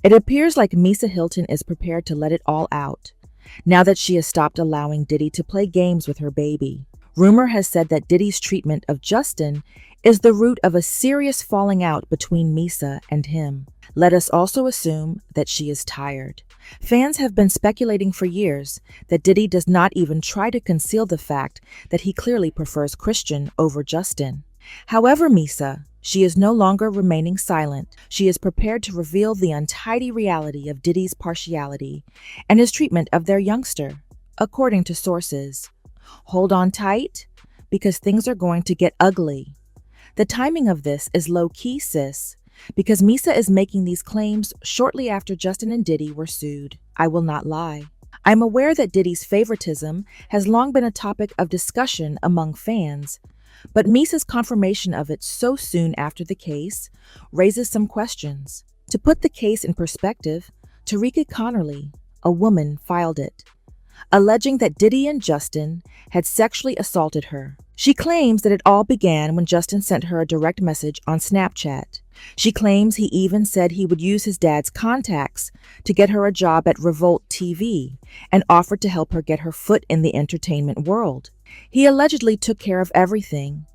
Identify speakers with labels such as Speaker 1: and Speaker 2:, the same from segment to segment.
Speaker 1: It appears like Misa Hylton is prepared to let it all out, now that she has stopped allowing Diddy to play games with her baby. Rumor has said that Diddy's treatment of Justin is the root of a serious falling out between Misa and him. Let us also assume that she is tired. Fans have been speculating for years that Diddy does not even try to conceal the fact that he clearly prefers Christian over Justin. However, Misa, she is no longer remaining silent. She is prepared to reveal the untidy reality of Diddy's partiality and his treatment of their youngster, according to sources. Hold on tight, because things are going to get ugly. The timing of this is low-key, sis, because Misa is making these claims shortly after Justin and Diddy were sued. I will not lie. I'm aware that Diddy's favoritism has long been a topic of discussion among fans, but Misa's confirmation of it so soon after the case raises some questions. To put the case in perspective, Tarika Connerly, a woman, filed it, alleging that Diddy and Justin had sexually assaulted her. She claims that it all began when Justin sent her a direct message on Snapchat. She claims he even said he would use his dad's contacts to get her a job at Revolt TV and offered to help her get her foot in the entertainment world. He allegedly took care of everything,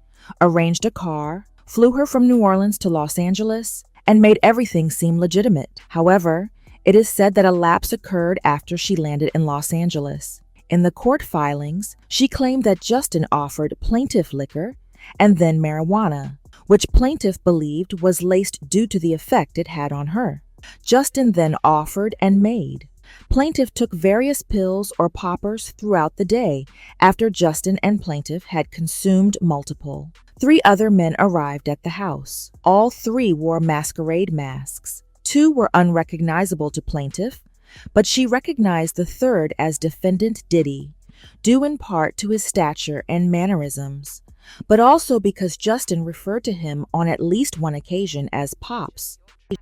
Speaker 1: arranged a car, flew her from New Orleans to Los Angeles, and made everything seem legitimate. However, it is said that a lapse occurred after she landed in Los Angeles. In the court filings, she claimed that Justin offered plaintiff liquor and then marijuana, which plaintiff believed was laced due to the effect it had on her. Justin then offered and made. Plaintiff took various pills or poppers throughout the day after Justin and plaintiff had consumed multiple. 3 other men arrived at the house. All 3 wore masquerade masks. 2 were unrecognizable to plaintiff, but she recognized the 3rd as defendant Diddy, due in part to his stature and mannerisms, but also because Justin referred to him on at least one occasion as Pops.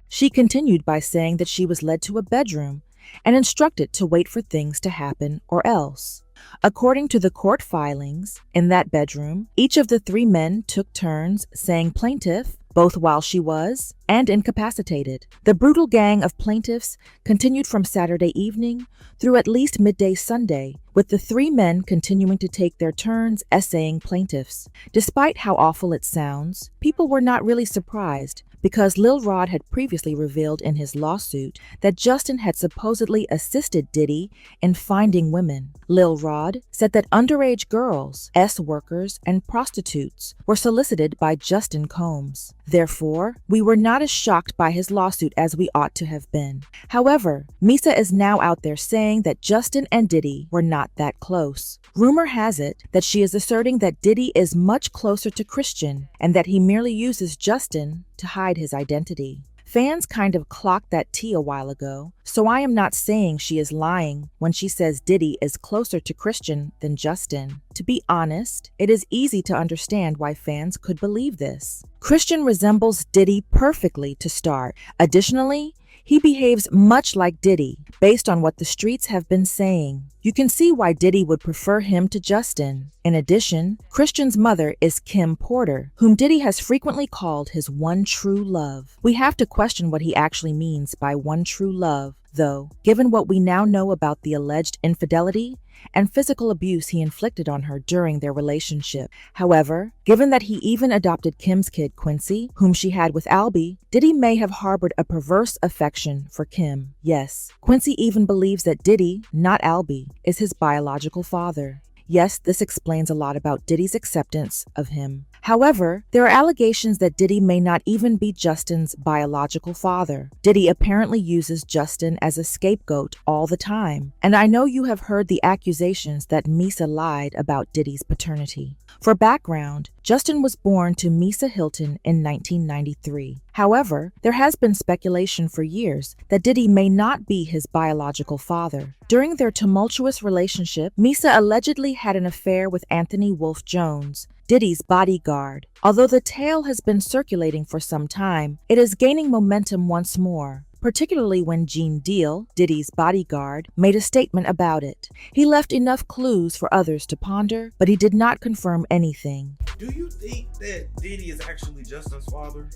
Speaker 1: She continued by saying that she was led to a bedroom and instructed to wait for things to happen or else. According to the court filings, in that bedroom, each of the 3 men took turns saying plaintiff, both while she was and incapacitated. The brutal gang of plaintiffs continued from Saturday evening through at least midday Sunday, with the 3 men continuing to take their turns essaying plaintiffs. Despite how awful it sounds, people were not really surprised because Lil Rod had previously revealed in his lawsuit that Justin had supposedly assisted Diddy in finding women. Lil Rod said that underage girls, S-workers, and prostitutes were solicited by Justin Combs. Therefore, we were not as shocked by his lawsuit as we ought to have been. However, Misa is now out there saying that Justin and Diddy were not that close. Rumor has it that she is asserting that Diddy is much closer to Christian and that he merely uses Justin to hide his identity. Fans kind of clocked that tea a while ago, so I am not saying she is lying when she says Diddy is closer to Christian than Justin. To be honest, it is easy to understand why fans could believe this. Christian resembles Diddy perfectly to start. Additionally, he behaves much like Diddy, based on what the streets have been saying. You can see why Diddy would prefer him to Justin. In addition, Christian's mother is Kim Porter, whom Diddy has frequently called his one true love. We have to question what he actually means by one true love, though, given what we now know about the alleged infidelity and physical abuse he inflicted on her during their relationship. However, given that he even adopted Kim's kid Quincy, whom she had with Albie, Diddy may have harbored a perverse affection for Kim. Yes, Quincy even believes that Diddy, not Albie, is his biological father. Yes, this explains a lot about Diddy's acceptance of him. However, there are allegations that Diddy may not even be Justin's biological father. Diddy apparently uses Justin as a scapegoat all the time, and I know you have heard the accusations that Misa lied about Diddy's paternity. For background, Justin was born to Misa Hylton in 1993. However, there has been speculation for years that Diddy may not be his biological father. During their tumultuous relationship, Misa allegedly had an affair with Anthony Wolfe Jones, Diddy's bodyguard. Although the tale has been circulating for some time, it is gaining momentum once more, particularly when Gene Deal, Diddy's bodyguard, made a statement about it. He left enough clues for others to ponder, but he did not confirm anything.
Speaker 2: Do you think that Diddy is actually Justin's father?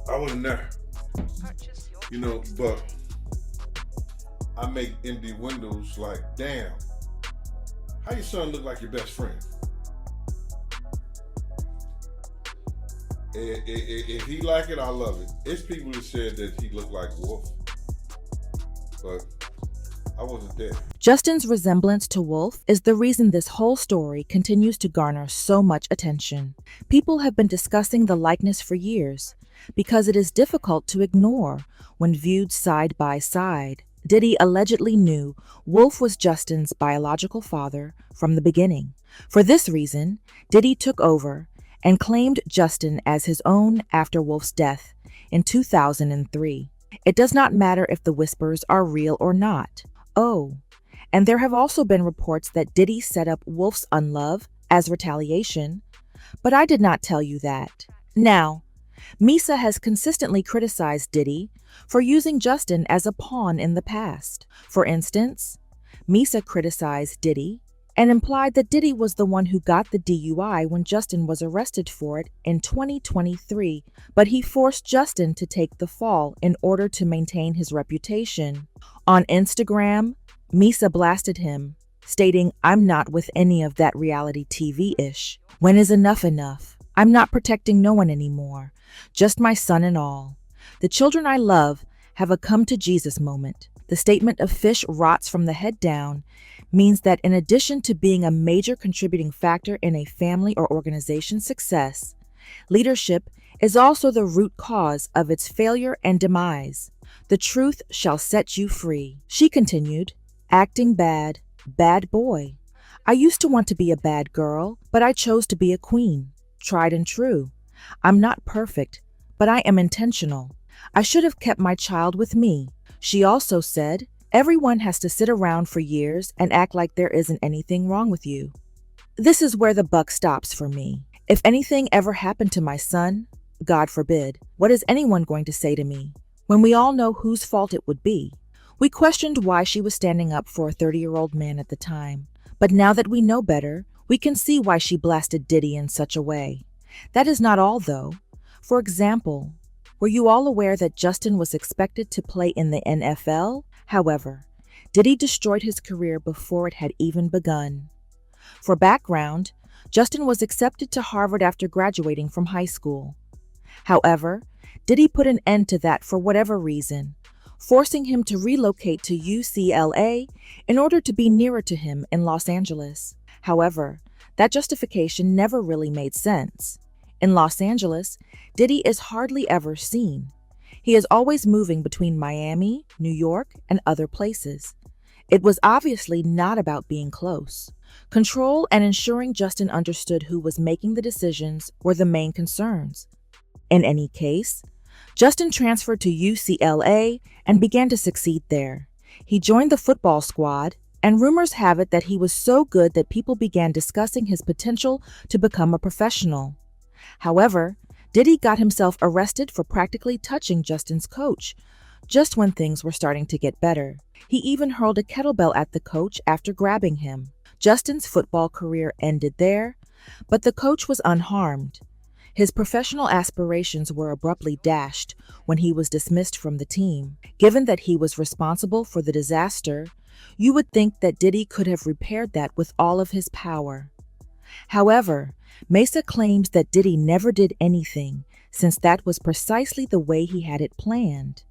Speaker 2: I want to know.
Speaker 3: But I make empty windows like, damn, how your son look like your best friend? If he like it, I love it. It's people that said that he looked like Wolf, but I wasn't there.
Speaker 1: Justin's resemblance to Wolf is the reason this whole story continues to garner so much attention. People have been discussing the likeness for years because it is difficult to ignore when viewed side by side. Diddy allegedly knew Wolf was Justin's biological father from the beginning. For this reason, Diddy took over and claimed Justin as his own after Wolf's death in 2003. It does not matter if the whispers are real or not. Oh, and there have also been reports that Diddy set up Wolf's unlove as retaliation, but I did not tell you that. Now, Misa has consistently criticized Diddy for using Justin as a pawn in the past. For instance, Misa criticized Diddy and implied that Diddy was the one who got the DUI when Justin was arrested for it in 2023, but he forced Justin to take the fall in order to maintain his reputation. On Instagram, Misa blasted him, stating, "I'm not with any of that reality TV-ish. When is enough enough? I'm not protecting no one anymore, just my son and all. The children I love have a come-to-Jesus moment." The statement of fish rots from the head down means that in addition to being a major contributing factor in a family or organization's success, leadership is also the root cause of its failure and demise. The truth shall set you free. She continued, acting bad, bad boy. I used to want to be a bad girl, but I chose to be a queen. Tried and true. I'm not perfect, but I am intentional. I should have kept my child with me. She also said, everyone has to sit around for years and act like there isn't anything wrong with you. This is where the buck stops for me. If anything ever happened to my son, God forbid, what is anyone going to say to me? When we all know whose fault it would be. We questioned why she was standing up for a 30-year-old man at the time. But now that we know better, we can see why she blasted Diddy in such a way. That is not all, though. For example, were you all aware that Justin was expected to play in the NFL? However, Diddy destroyed his career before it had even begun. For background, Justin was accepted to Harvard after graduating from high school. However, Diddy put an end to that for whatever reason, forcing him to relocate to UCLA in order to be nearer to him in Los Angeles. However, that justification never really made sense. In Los Angeles, Diddy is hardly ever seen. He is always moving between Miami, New York, and other places. It was obviously not about being close. Control and ensuring Justin understood who was making the decisions were the main concerns. In any case, Justin transferred to UCLA and began to succeed there. He joined the football squad, and rumors have it that he was so good that people began discussing his potential to become a professional. However, Diddy got himself arrested for practically touching Justin's coach, just when things were starting to get better. He even hurled a kettlebell at the coach after grabbing him. Justin's football career ended there, but the coach was unharmed. His professional aspirations were abruptly dashed when he was dismissed from the team. Given that he was responsible for the disaster, you would think that Diddy could have repaired that with all of his power. However, Misa claims that Diddy never did anything, since that was precisely the way he had it planned.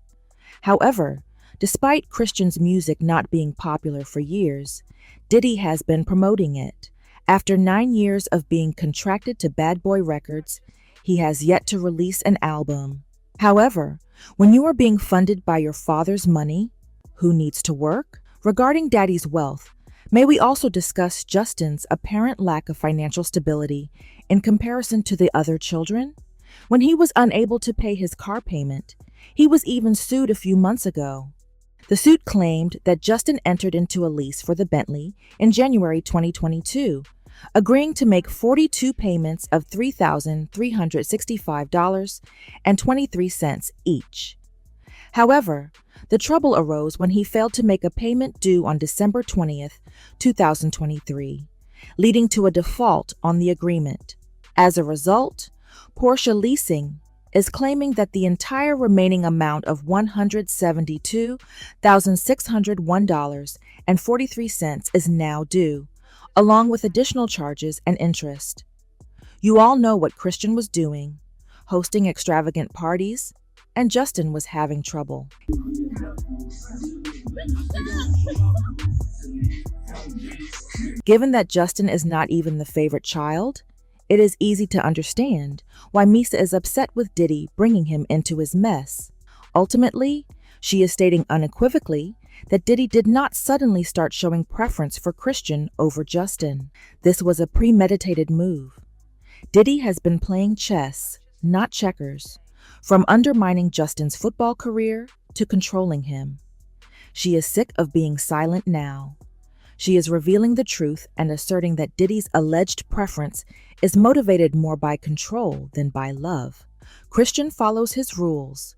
Speaker 1: However, despite Christian's music not being popular for years, Diddy has been promoting it. After 9 years of being contracted to Bad Boy Records, he has yet to release an album. However, when you are being funded by your father's money, who needs to work? Regarding Daddy's wealth, may we also discuss Justin's apparent lack of financial stability in comparison to the other children? When he was unable to pay his car payment, he was even sued a few months ago. The suit claimed that Justin entered into a lease for the Bentley in January 2022, agreeing to make 42 payments of $3,365.23 each. However, the trouble arose when he failed to make a payment due on December 20th, 2023, leading to a default on the agreement. As a result, Porsche Leasing is claiming that the entire remaining amount of $172,601.43 is now due, along with additional charges and interest. You all know what Christian was doing, hosting extravagant parties, and Justin was having trouble. Given that Justin is not even the favorite child, it is easy to understand why Misa is upset with Diddy bringing him into his mess. Ultimately, she is stating unequivocally that Diddy did not suddenly start showing preference for Christian over Justin. This was a premeditated move. Diddy has been playing chess, not checkers, from undermining Justin's football career to controlling him. She is sick of being silent now. She is revealing the truth and asserting that Diddy's alleged preference is motivated more by control than by love. Christian follows his rules.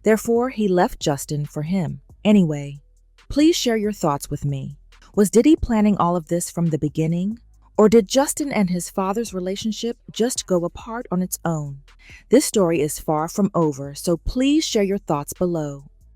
Speaker 1: Therefore, he left Justin for him. Anyway, please share your thoughts with me. Was Diddy planning all of this from the beginning? Or did Justin and his father's relationship just go apart on its own? This story is far from over, so please share your thoughts below.